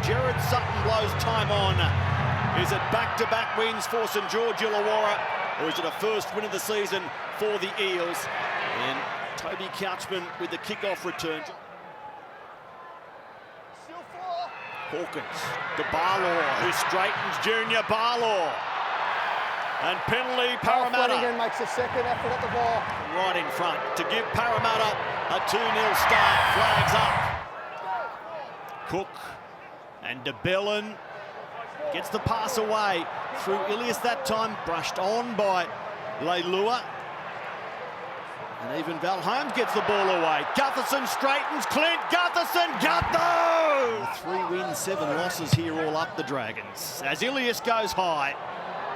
Jared Sutton blows time on. Is it back-to-back wins for St George Illawarra, or is it a first win of the season for the Eels? And Toby Couchman with the kick-off return. Hawkins to Barlaw, who straightens Junior Barlaw. And penalty, Parramatta. Flanagan makes a second effort at the ball. Right in front to give Parramatta a 2-0 start. Flags up. Cook and DeBellin gets the pass away through Ilias that time, brushed on by Leilua. And even Val Holmes gets the ball away. Gutherson straightens Clint. Gutherson, Gutho! 3 wins, 7 losses here all up the Dragons. As Ilias goes high,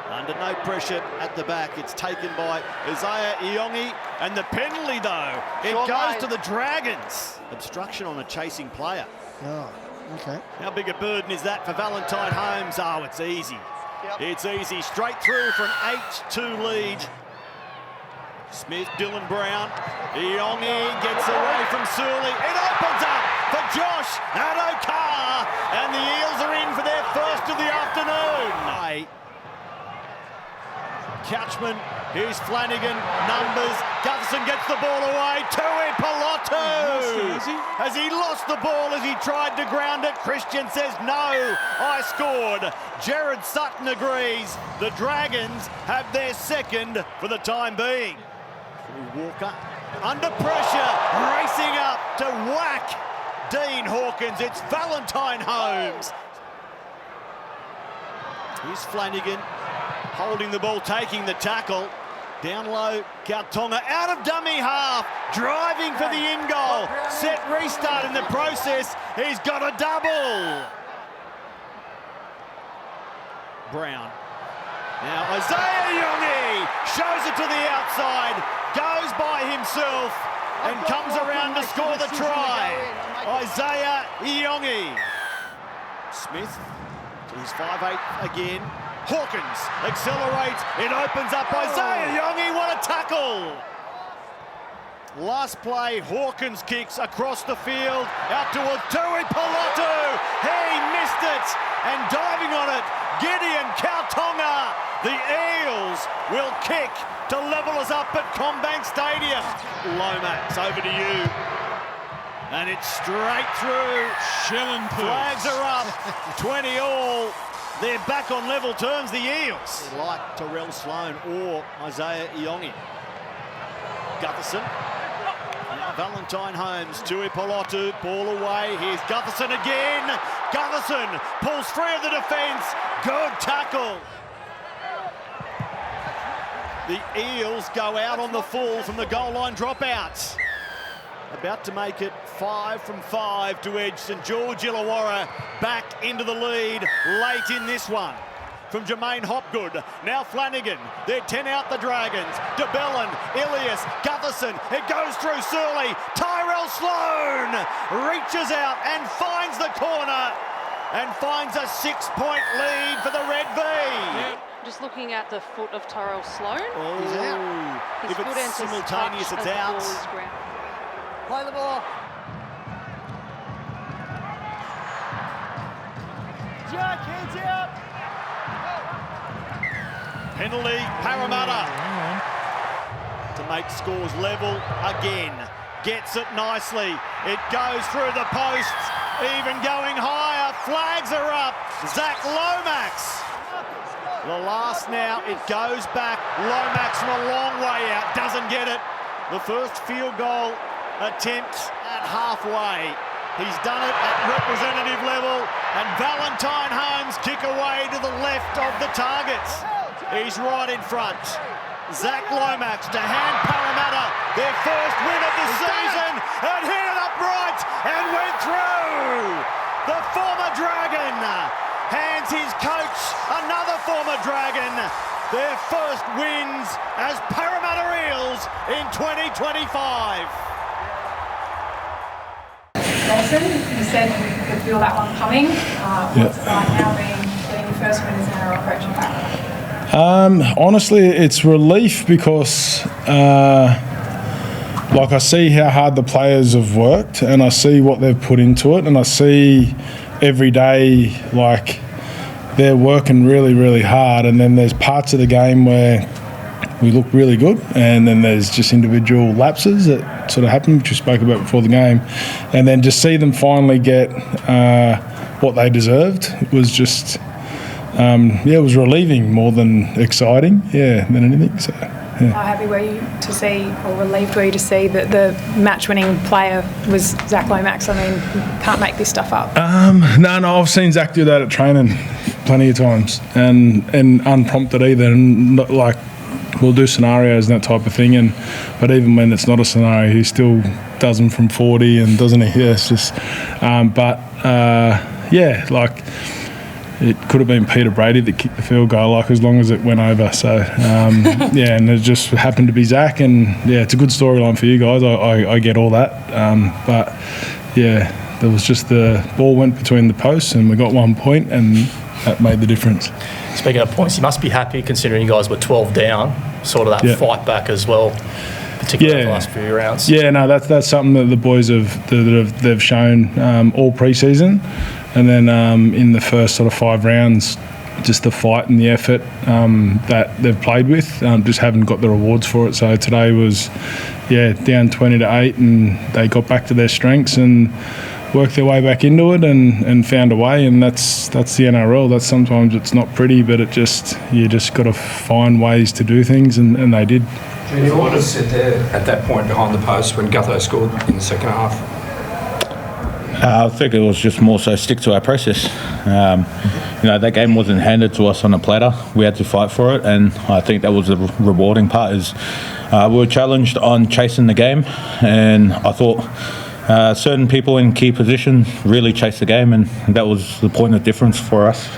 under no pressure at the back, it's taken by Isaiah Iongi. And the penalty, though, it goes to the Dragons. Obstruction on a chasing player. Oh, okay. How big a burden is that for Valentine Holmes? Oh, it's easy. It's easy. Straight through for an 8-2 lead. Smith, Dylan Brown. Iongi gets away from Surley. It opens up for Josh Adokar. And the Eels are in for their first of the afternoon. Couchman, here's Flanagan, numbers. Gutherson gets the ball away. Tui Pelotu. Has he lost the ball as he tried to ground it? Christian says, no, I scored. Jared Sutton agrees. The Dragons have their second for the time being. Walker under pressure, racing up to whack Dean Hawkins. It's Valentine Holmes. Here's Flanagan holding the ball, taking the tackle. Down low, Kautonga out of dummy half, driving for the in goal. Set restart in the process. He's got a double. Brown. Now Isaiah Iongi shows it to the outside, goes by himself and comes around to score the try. Isaiah Iongi. Smith, he's 5'8" again. Hawkins accelerates, it opens up. Isaiah Iongi, what a tackle! Last play, Hawkins kicks across the field, out towards Tui Pelotu. He missed it, and diving on it, Gideon Kautonga. The Eels will kick to level us up at Combank Stadium. Lomax, over to you. And it's straight through. Flags are up, 20 all. They're back on level terms, the Eels. Like Terrell Sloan or Isaiah Iongi. Gutherson. Now Valentine Holmes, Tui Pelotu, ball away. Here's Gutherson again. Gutherson pulls free of the defence. Good tackle. The Eels go out on the full from the goal line dropouts. About to make it 5 from 5 to edge St George Illawarra back into the lead late in this one. From Jermaine Hopgood, now Flanagan, they're 10 out the Dragons. DeBellin, Ilias, Gutherson, it goes through Surley. Tyrell Sloan reaches out and finds the corner and finds a 6-point lead for the Red V. Yep. Just looking at the foot of Tyrell Sloan. Oh, he's out. If it's simultaneous, it's out. Play the ball. Jack, hands out. Penalty, Parramatta. To make scores level again. Gets it nicely. It goes through the posts, even going higher. Flags are up. Zach Lomax. The last now, it goes back. Lomax from a long way out, doesn't get it. The first field goal attempt at halfway. He's done it at representative level, and Valentine Holmes kick away to the left of the targets. He's right in front. Zach Lomax to hand Parramatta their first win of the season, and hit it upright and went through. The former Dragon hands his coach, another former Dragon, their first wins as Parramatta Eels in 2025. Nelson, you said you could feel that one coming. What's it like now getting your first win as an NRL coach and back? Honestly, it's relief because I see how hard the players have worked and I see what they've put into it, and I see every day, like, they're working really, really hard, and then there's parts of the game where we look really good, and then there's just individual lapses that sort of happen, which we spoke about before the game, and then just see them finally get what they deserved was just, it was relieving more than exciting, than anything. So, How happy were you to see, or relieved were you to see that the match-winning player was Zach Lomax? I mean, you can't make this stuff up. No, I've seen Zach do that at training plenty of times, and unprompted either, and not, like, we'll do scenarios and that type of thing, but even when it's not a scenario, he still does them from 40, and doesn't he? Yeah, it's just, like, it could have been Peter Brady that kicked the field goal, like, as long as it went over. So, and it just happened to be Zach, and it's a good storyline for you guys. I get all that, but there was just the ball went between the posts, and we got 1 point, and that made the difference. Speaking of points, you must be happy considering you guys were 12 down, sort of that fight back as well, particularly the last few rounds. Yeah, no, that's something that the boys they've shown all pre-season, and then in the first sort of 5 rounds, just the fight and the effort that they've played with, just haven't got the rewards for it. So today was, down 20-8, and they got back to their strengths and worked their way back into it and found a way, and that's the NRL. That's sometimes it's not pretty, but you just got to find ways to do things, and they did. Junior, what was it there at that point behind the post when Gutho scored in the second half? I think it was just more so stick to our process. That game wasn't handed to us on a platter. We had to fight for it, and I think that was the rewarding part. Is we were challenged on chasing the game, and I thought certain people in key positions really chased the game, and that was the point of difference for us.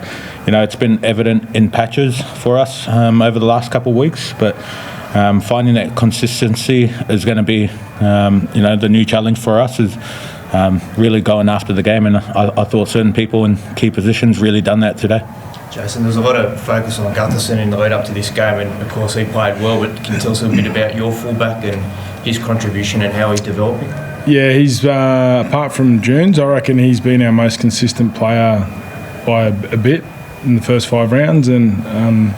It's been evident in patches for us over the last couple of weeks, but finding that consistency is going to be, the new challenge for us is really going after the game, and I thought certain people in key positions really done that today. Jason, there was a lot of focus on Gutherson in the lead up to this game, and of course he played well, but can you tell us a bit about your fullback and his contribution and how he's developing? Yeah, he's, apart from Jones, I reckon he's been our most consistent player by a bit in the first 5 rounds, and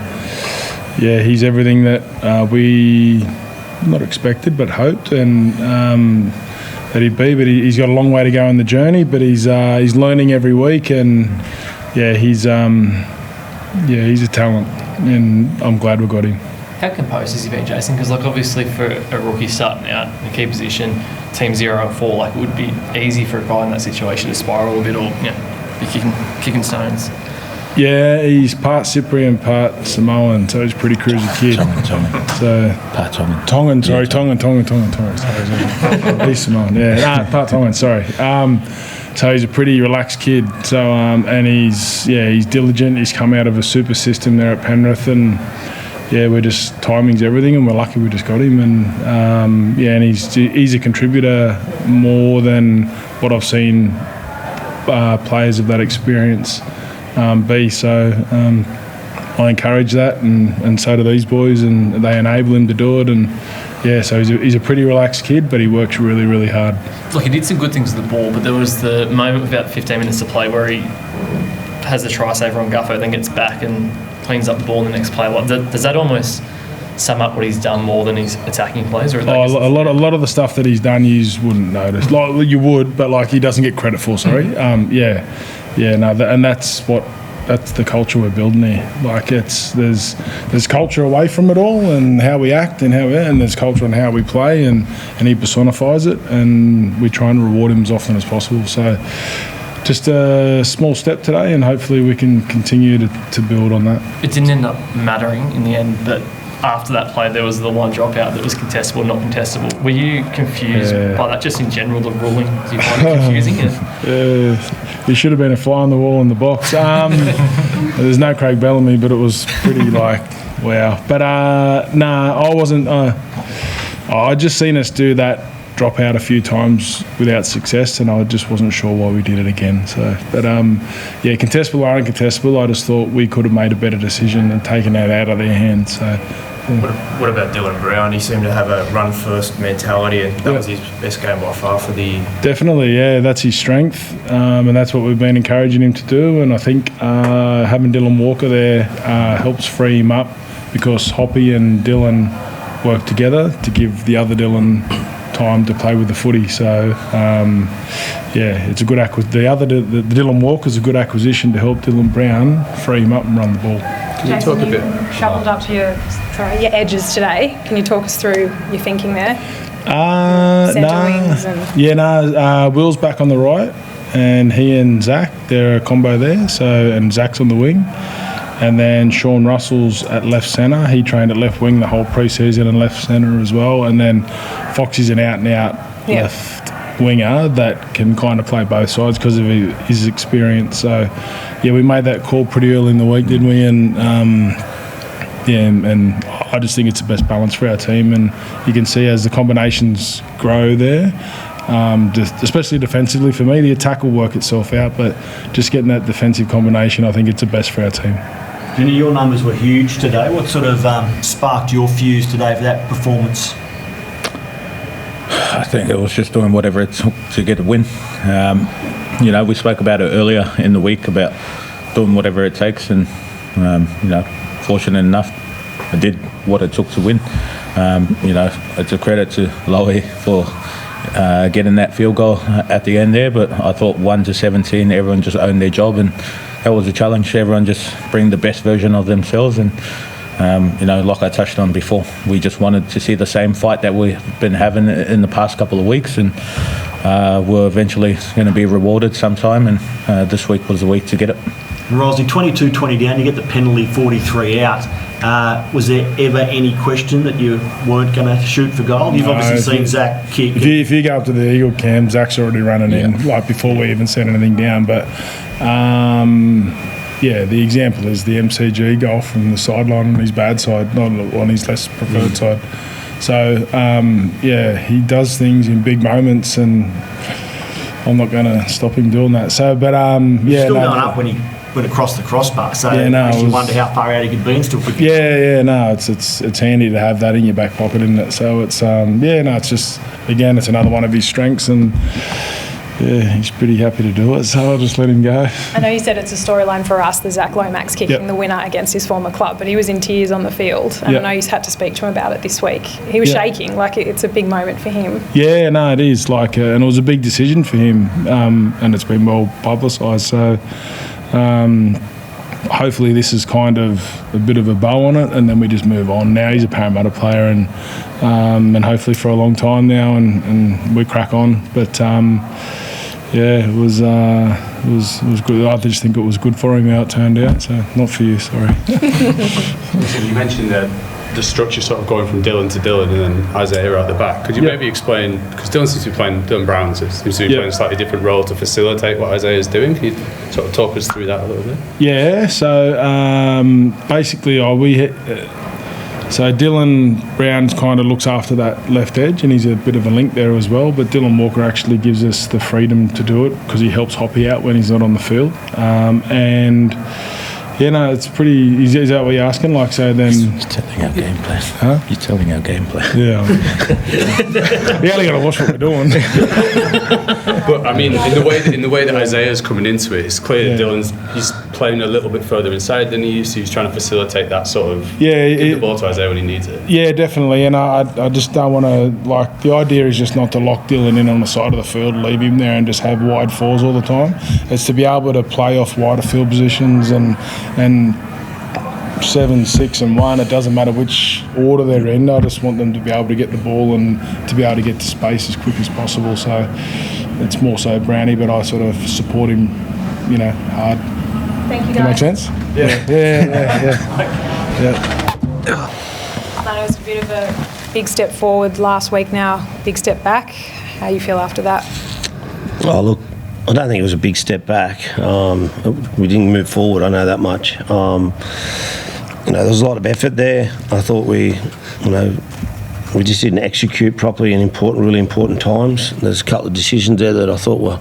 he's everything that we not expected but hoped and that he'd be. But he's got a long way to go in the journey, but he's learning every week, and he's a talent, and I'm glad we got him. How composed has he been, Jason? Because obviously for a rookie starting out in a key position, team 0 and 4, it would be easy for a guy in that situation to spiral a bit, or be kicking stones. Yeah, he's part Cypriot, part Samoan, so he's a pretty cruisy kid. Tongan. So part Tongan. Tongan. Sorry. He's Samoan. Part Tongan. Sorry. So he's a pretty relaxed kid. So and he's diligent. He's come out of a super system there at Penrith, and we're just timing's everything, and we're lucky we just got him. And and he's a contributor more than what I've seen players of that experience be. So I encourage that, and so do these boys, and they enable him to do it. And so he's a pretty relaxed kid, but he works really, really hard. He did some good things with the ball, but there was the moment with about 15 minutes to play where he has the try saver on Guffo, then gets back and cleans up the ball in the next play. Does that almost sum up what he's done more than his attacking plays? Or a lot of the stuff that he's done you wouldn't notice. You would, but he doesn't get credit for. Sorry. That's the culture we're building here. There's culture away from it all, and how we act, and there's culture on how we play, and he personifies it, and we try and reward him as often as possible. So just a small step today, and hopefully we can continue to build on that. It didn't end up mattering in the end, but after that play there was the one dropout that was contestable, not contestable. Were you confused by that, just in general, the ruling? Do you find it confusing? He should have been a fly on the wall in the box. There's no Craig Bellamy, but it was pretty wow. But I wasn't. I just seen us do that drop out a few times without success, and I just wasn't sure why we did it again. So, but contestable or uncontestable, I just thought we could have made a better decision and taken that out of their hands. So What about Dylan Brown? He seemed to have a run-first mentality, and that was his best game by far for the year. Definitely, yeah, that's his strength, and that's what we've been encouraging him to do. And I think having Dylan Walker there helps free him up, because Hoppy and Dylan work together to give the other Dylan time to play with the footy. So, it's a good acquisition. The Dylan Walker's a good acquisition to help Dylan Brown free him up and run the ball. Can you talk a bit? Shuffled up to your edges today. Can you talk us through your thinking there? Will's back on the right, and he and Zach, they're a combo there. So, and Zach's on the wing, and then Sean Russell's at left centre. He trained at left wing the whole pre-season and left centre as well. And then Foxy's an out-and-out left winger that can kind of play both sides because of his experience. So, we made that call pretty early in the week, didn't we? And and I just think it's the best balance for our team. And you can see as the combinations grow there, especially defensively, for me, the attack will work itself out. But just getting that defensive combination, I think it's the best for our team. Jenny, your numbers were huge today. What sort of sparked your fuse today for that performance? I think it was just doing whatever it took to get a win. We spoke about it earlier in the week about doing whatever it takes, and fortunate enough, I did what it took to win. It's a credit to Lowy for getting that field goal at the end there, but I thought 1-17, everyone just owned their job, and that was a challenge. Everyone just bring the best version of themselves, and like I touched on before, we just wanted to see the same fight that we've been having in the past couple of weeks, and we're eventually going to be rewarded sometime, and this week was the week to get it. Rosie, 22-20 down, you get the penalty, 43 out. Was there ever any question that you weren't going to shoot for goal? You've obviously seen Zach kick. If you go up to the Eagle cam, Zach's already running in, like before we even sent anything down. But the example is the MCG goal from the sideline on his bad side, not on his less preferred side. So, he does things in big moments, and I'm not going to stop him doing that. So, but still going up when he went across the crossbar. So it makes you wonder how far out he could be and still pick it. It's handy to have that in your back pocket, isn't it? So it's it's just, again, it's another one of his strengths, and he's pretty happy to do it, so I'll just let him go. I know you said it's a storyline for us, the Zach Lomax kicking the winner against his former club, but he was in tears on the field, and I know you had to speak to him about it this week. He was shaking, like it's a big moment for him. Yeah, no, it is, and it was a big decision for him, and it's been well publicised, so hopefully this is kind of a bit of a bow on it, and then we just move on. Now he's a Parramatta player, and hopefully for a long time now, and we crack on. But it was good. I just think it was good for him how it turned out. So not for you, sorry. You mentioned the structure sort of going from Dylan to Dylan and then Isaiah at the back. Could you maybe explain, because Dylan seems to be playing, Dylan Brown seems to be playing a slightly different role to facilitate what Isaiah's doing. Can you sort of talk us through that a little bit? Yeah, so basically so Dylan Brown kind of looks after that left edge, and he's a bit of a link there as well, but Dylan Walker actually gives us the freedom to do it because he helps Hoppy out when he's not on the field. It's pretty. Is that what you're asking? Like, so then. You're telling our game plan. Huh? You're telling our game plan. Yeah. You only got to watch what we're doing. But I mean, in the way that Isaiah's coming into it, it's clear that he's playing a little bit further inside than he used to. He's trying to facilitate that sort of. Give the ball to Isaiah when he needs it. Yeah, definitely. And I just don't want to the idea is just not to lock Dylan in on the side of the field, leave him there, and just have wide fours all the time. It's to be able to play off wider field positions and 7, 6 and 1, it doesn't matter which order they're in. I just want them to be able to get the ball and to be able to get to space as quick as possible. So it's more so Brownie, but I sort of support him, hard. Thank you, guys. Does that make sense? Yeah. I know it was a bit of a big step forward last week now, big step back. How you feel after that? Oh, look, I don't think it was a big step back. We didn't move forward, I know that much. There was a lot of effort there. I thought we just didn't execute properly in really important times. There's a couple of decisions there that I thought were,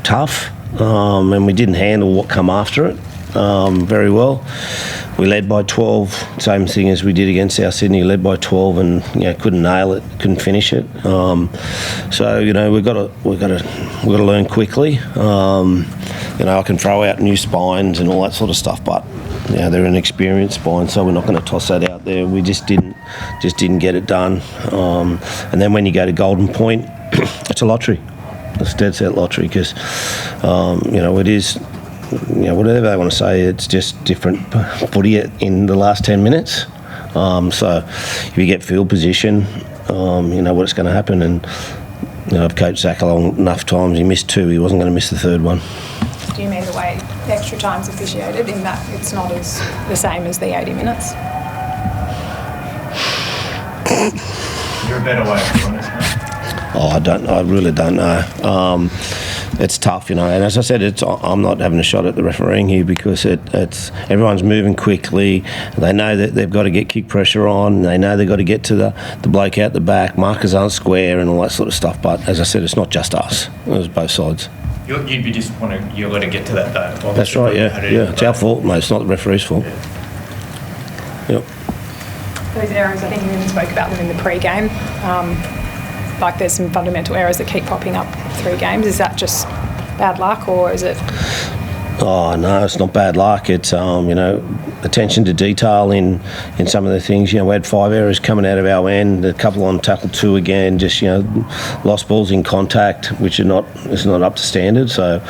tough, and we didn't handle what come after it. very well. We led by 12, same thing as we did against South Sydney. Led by 12 and couldn't nail it, couldn't finish it. So we've got to learn quickly. I can throw out new spines and all that sort of stuff, but they're an experienced spine, so we're not going to toss that out there. We just didn't get it done. And then when you go to Golden Point, it's a lottery. It's a dead set lottery because it is. Whatever they want to say, it's just different footy in the last 10 minutes. So if you get field position, you know what's going to happen. And I've coached Zach along enough times. He missed 2. He wasn't going to miss the 3rd one. Do you mean the way extra time's officiated in that it's not as the same as the 80 minutes? You're a better way of doing it, mate. I really don't know. It's tough, and as I said, I'm not having a shot at the refereeing here because it's everyone's moving quickly. They know that they've got to get kick pressure on. They know they've got to get to the bloke out the back. Markers aren't square and all that sort of stuff. But as I said, it's not just us. It was both sides. You'd be disappointed you've got to get to that though. That's right, yeah. It's our fault, mate. It's not the referee's fault. Yep. Those errors, I think you even spoke about them in the pre-game. Like there's some fundamental errors that keep popping up through games. Is that just bad luck or is it? Oh no, it's not bad luck. It's attention to detail in some of the things. We had 5 errors coming out of our end. A couple on tackle 2 again. Just lost balls in contact, which is not up to standard. So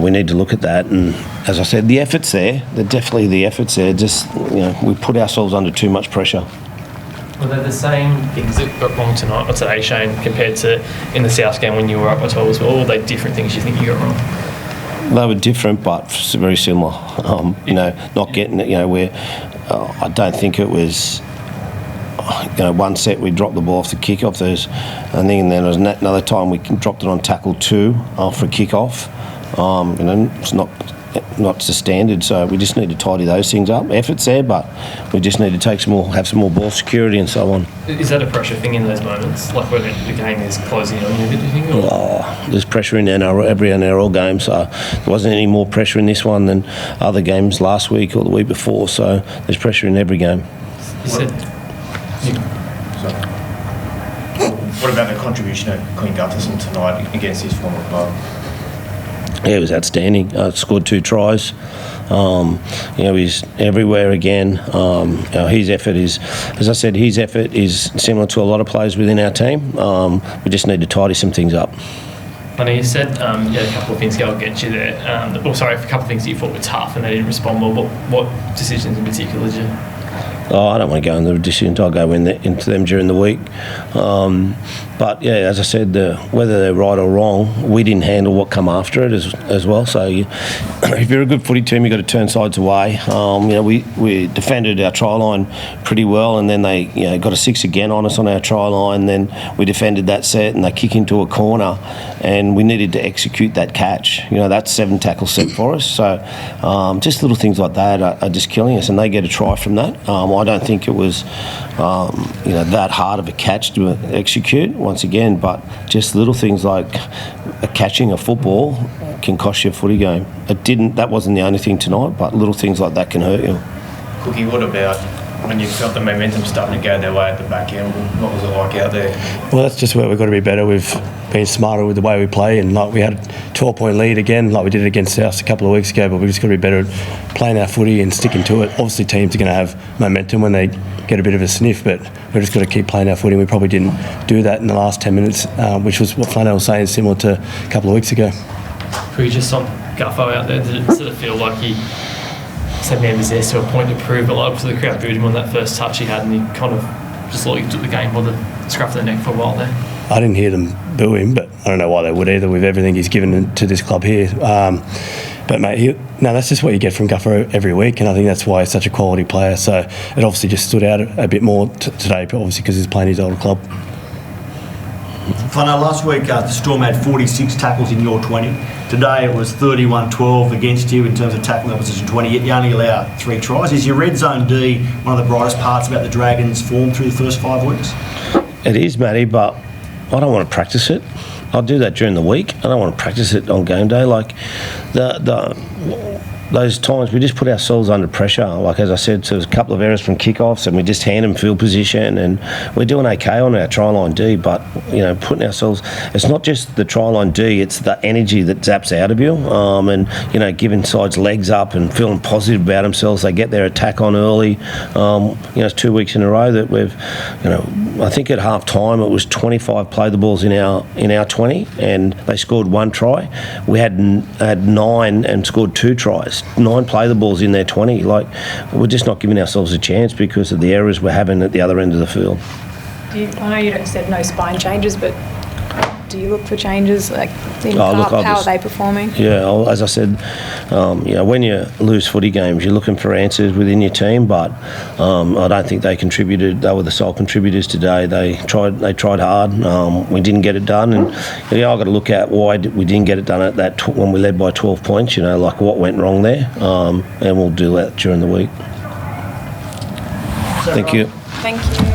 we need to look at that. And as I said, the effort's there. Definitely the effort's there. Just we put ourselves under too much pressure. Were they the same things that got wrong tonight or today, Shane, compared to in the South game when you were up by 12 as well? Or were they different things you think you got wrong? They were different, but very similar. Not getting it. Where I don't think it was. One set we dropped the ball off the kick-off. And then there was another time we dropped it on tackle 2 for a kick-off. It's not to standard, so we just need to tidy those things up. Effort's there, but we just need to have some more ball security and so on. Is that a pressure thing in those moments, like when the game is closing on you a bit, do you think? There's pressure in every NRL game, so there wasn't any more pressure in this one than other games last week or the week before, so there's pressure in every game. What about the contribution of Quinn Gutherson tonight against his former club? Yeah, it was outstanding. Scored 2 tries. He's everywhere again. His effort is, as I said, similar to a lot of players within our team. We just need to tidy some things up. I know you said you had a couple of things go against you there. A couple of things that you thought were tough and they didn't respond well. What decisions in particular did you? I don't want to go into the decisions. I'll go into them during the week. But yeah, as I said, whether they're right or wrong, we didn't handle what come after it as well. So if you're a good footy team, you've got to turn sides away. We defended our try line pretty well, and then they got a 6 again on us on our try line. Then we defended that set, and they kick into a corner, and we needed to execute that catch. That's 7 tackle set for us. So just little things like that are just killing us, and they get a try from that. I don't think it was that hard of a catch to execute once again, but just little things like catching a football can cost you a footy game. That wasn't the only thing tonight, but little things like that can hurt you. Cookie, what about when you felt the momentum starting to go their way at the back end? What was it like out there? Well, that's just where we've got to be better. We've been smarter with the way we play, and we had a 12-point lead again, like we did against South a couple of weeks ago, but we've just got to be better at playing our footy and sticking to it. Obviously, teams are going to have momentum when they get a bit of a sniff, but we've just got to keep playing our footy. We probably didn't do that in the last 10 minutes, which was what Flannel was saying, similar to a couple of weeks ago. Could you just on Guffo out there, did it sort of feel like he said man was there to a point to prove, but obviously the crowd booed him on that first touch he had, and he kind of just thought he took the game by the scruff of the neck for a while there? I didn't hear them boo him, but I don't know why they would either with everything he's given to this club here. But mate, that's just what you get from Guffer every week, and I think that's why he's such a quality player. So it obviously just stood out a bit more today, but obviously because he's playing his older club. Flano, last week the Storm had 46 tackles in your 20. Today it was 31-12 against you in terms of tackling opposition 20, yet you only allow 3 tries. Is your red zone D one of the brightest parts about the Dragons' form through the first 5 weeks? It is, Matty, but I don't want to practice it. I'll do that during the week. I don't want to practice it on game day. Like those times we just put ourselves under pressure. Like as I said, so there's a couple of errors from kickoffs, and we just hand them field position, and we're doing okay on our try line D. But putting ourselves, it's not just the try line D; it's the energy that zaps out of you, and giving sides legs up and feeling positive about themselves. They get their attack on early. It's 2 weeks in a row that we've, I think at half time it was 25 play the balls in our 20, and they scored 1 try. We had 9 and scored 2 tries. 9 play the balls in their 20. Like, we're just not giving ourselves a chance because of the errors we're having at the other end of the field. I know you said no spine changes, but do you look for changes? Like, how are they performing? Yeah, as I said, when you lose footy games, you're looking for answers within your team, but I don't think they contributed. They were the sole contributors today. They tried hard. We didn't get it done, and I've got to look at why we didn't get it done at that when we led by 12 points. Like what went wrong there, and we'll do that during the week. Thank you. Thank you.